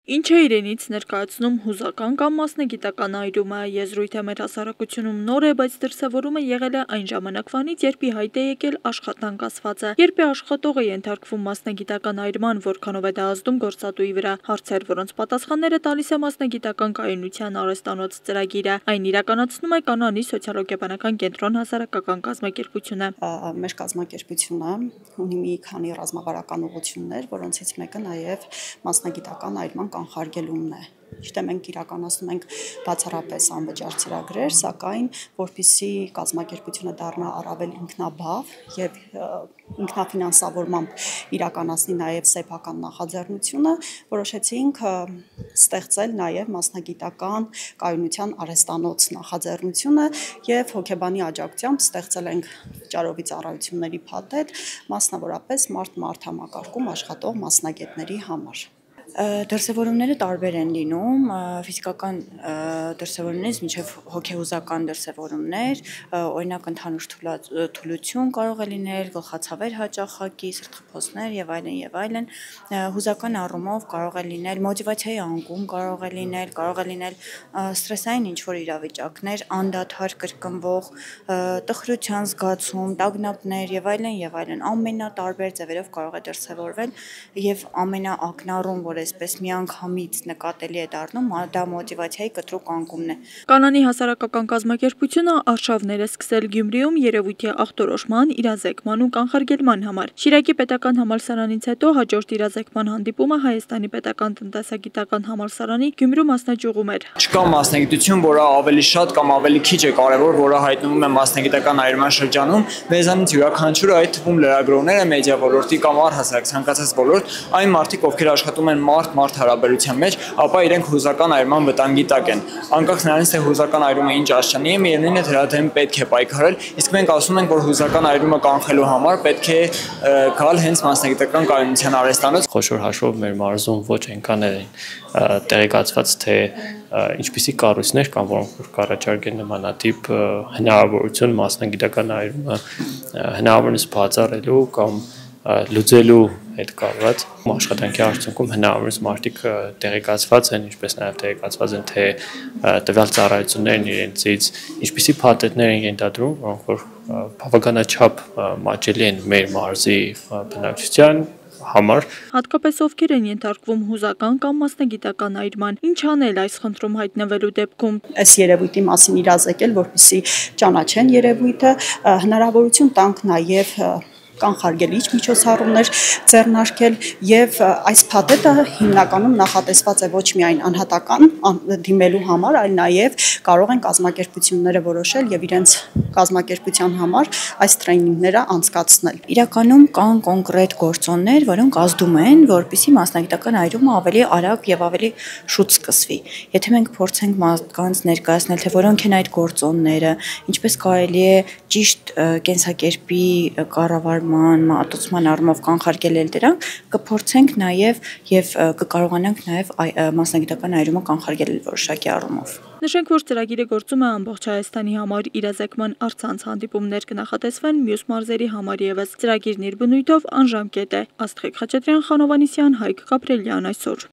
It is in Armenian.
Ինչ է իրենից ներկայացնում հուզական կամ մասնագիտական այրումը, եզրույթը մեր հասարակությունում նոր է, բայց դրսևորումը եղել է այն ժամանակվանից, երբ ի հայտ է եկել աշխատանք ասվածը, երբ է աշխատողը ենթարկվում մասնագիտական այրման, որքանով է դա ազդում գործատուի վրա, հարցեր, որոնց պատասխանները տալիս է մասնագիտական կայունության արհեստանոց ծրագիրը, այն իրականացնում է Կանանի սոցիալոգիաբանական կենտրոն հասարակական կազմակերպությունը։ Մեր կազմակերպությունը ունի մի քանի ռազմավարական ուղղություններ, որոնցից մեկը նաև մասնագիտական այրման կանխարգելումն է։ Ճիշտ է, մենք իրականացնում ենք բացառապես անվճար ծրագրեր, սակայն որպեսզի կազմակերպությունը դառնա առավել ինքնաբավ եւ ինքնաֆինանսավորմամբ իրականացնի նաև սեփական նախաձեռնությունը, որոշեցինք ստեղծել նաև մասնագիտական կայունության արհեստանոց նախաձեռնությունը եւ հոգեբանի աջակցությամբ ստեղծել ենք վճարովի ծառայությունների փաթեթ, մասնավորապես մարդ-մարդ համակարգում աշխատող մասնագետների համար։ Դրսևորումները տարբեր են լինում, ֆիզիկական դրսևորումներից մինչև հոգեհուզական դրսևորումներ, օրինակ ընդհանուր թուլություն կարող է լինել, գլխացավեր հաճախակի, սրտխփոսներ եւ այլն, հուզական առումով կարող է լինել մոտիվացիայի անկում, կարող է լինել ստրեսային ինչ-որ իրավիճակներ, անդադար կրկնվող տխրության զգացում, տագնապներ եւ այլն, ամենատարբեր ձևերով կարող է դրսևորվել եւ ամենաակնառուն, որ այսպես միանգամից նկատելի է դառնում, դա մոտիվացիայի կտրուկ անկումն է։ Կանանի հասարակական կազմակերպությունը արշավներ է սկսել Գյումրիում երևույթի ախտորոշման, իրազեկման ու կանխարգելման համար։ Շիրակի պետական համալսարանից հետո հաջորդ իրազեկման հանդիպումը Հայաստանի պետական տնտեսագիտական համալսարանի Գյումրու մասնաճյուղում էր։ Չկա մասնագիտություն, որը ավելի շատ կամ ավելի քիչ է կարևոր, որը հայտնվում է մասնագիտական այրման շրջանում, մեզանից յուրաքանչյուրը, այդ թվում լրագրողները, մեդիա ոլորտի կամ առհասարակ ցանկացած ոլորտ, այն մարդիկ, ովքեր աշխատում են մարդ-մարդ հարաբերության մեջ, ապա իրենք հուզական այրման վտանգի տակ են։ Անկախ նրանից, թե հուզական այրումը ինչ աշխանի է, միևնույն է դրա դեմ պետք է պայքարել, իսկ մենք ասում ենք, որ հուզական այրումը կանխելու համար պետք է գալ հենց մասնագիտական կայունության արհեստանոց։ Խոշոր հաշվով մեր մարզում ոչ այնքան են տեղեկացված, թե ինչպիսի կառույցներ կան, որոնք կառաջարկեն նմանատիպ հնարավորություն մասնագիտական այրումը հնարավորինս բացառելու կամ լուծելու հետ կապված աշխատանքի արդյունքում հնարավորինս մարդիկ տեղեկացված են, ինչպես նաև տեղեկացված են, թե տվյալ ծառայություններն իրենցից ինչպիսի փաթեթներ են ենթադրում, որոնք որ բավականաչափ մատչելի են մեր մարզի բնակչության համար։ Հատկապես ովքեր են ենթարկվում հուզական կամ մասնագիտական այրման, ինչ անել այս խնդրում հայտնվելու դեպքում։ Այս երևույթի մասին իրազեկել, որպեսզի ճանաչեն երևույթը, հնարավորություն տանք նաև կանխարգելիչ միջոցառումներ ձեռնարկել եւ այս փաթեթը հիմնականում նախատեսված է ոչ միայն անհատական դիմելու համար, այլ նաեւ կարող են կազմակերպությունները որոշել եւ իրենց կազմակերպության համար այս տրեյնինգները անցկացնել։ Իրականում կան կոնկրետ գործոններ, որոնք ազդում են, որպեսզի մասնագիտական այրումը ավելի արագ եւ ավելի շուտ սկսվի։ Եթե մենք փորձենք մարդկանց ներկայացնել, թե որոնք են այդ գործոնները, ինչպես կարելի է ճիշտ կենսակերպի կառավարման, մատուցման առումով կանխարգելել դրանք, կփորձենք նաև եւ կկարողանանք նաև մասնագիտական այրումը կանխարգելել որոշակի առումով։ Նշենք, որ ծրագիրը գործում է ամբողջ Հայաստանի համար, իրազեկման առցանց հանդիպումներ կնախատեսվեն մյուս մարզերի համար ևս։ Ծրագիրն իր բնույթով անժամկետ է։ Աստղիկ Խաչատրյան, Խանովանիսյան, Հայկ Գաբրելյան այսօր։